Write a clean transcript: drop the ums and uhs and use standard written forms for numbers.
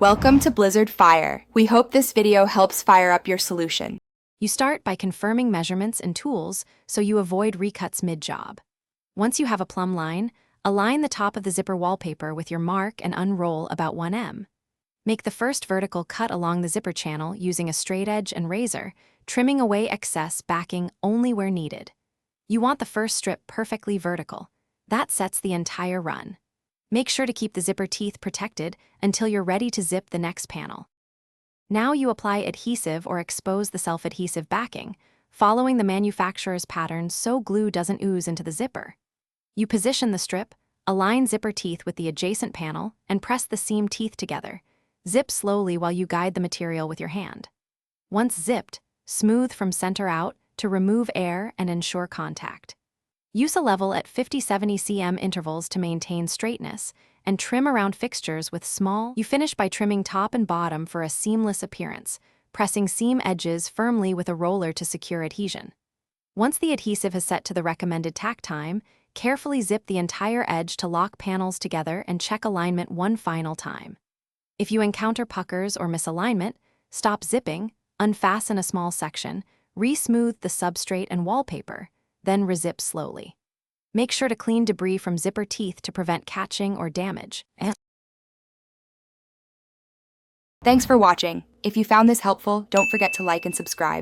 Welcome to Blizzard Fire. We hope this video helps fire up your solution. You start by confirming measurements and tools so you avoid recuts mid-job. Once you have a plumb line, align the top of the zipper wallpaper with your mark and unroll about 1 mm. Make the first vertical cut along the zipper channel using a straight edge and razor, trimming away excess backing only where needed. You want the first strip perfectly vertical. That sets the entire run. Make sure to keep the zipper teeth protected until you're ready to zip the next panel. Now you apply adhesive or expose the self-adhesive backing, following the manufacturer's pattern so glue doesn't ooze into the zipper. You position the strip, align zipper teeth with the adjacent panel, and press the seam teeth together. Zip slowly while you guide the material with your hand. Once zipped, smooth from center out to remove air and ensure contact. Use a level at 50-70 cm intervals to maintain straightness, and trim around fixtures with small. You finish by trimming top and bottom for a seamless appearance, pressing seam edges firmly with a roller to secure adhesion. Once the adhesive has set to the recommended tack time, carefully zip the entire edge to lock panels together and check alignment one final time. If you encounter puckers or misalignment, stop zipping, unfasten a small section, re-smooth the substrate and wallpaper, then rezip slowly. Make sure to clean debris from zipper teeth to prevent catching or damage. Thanks for watching. If you found this helpful, don't forget to like and subscribe.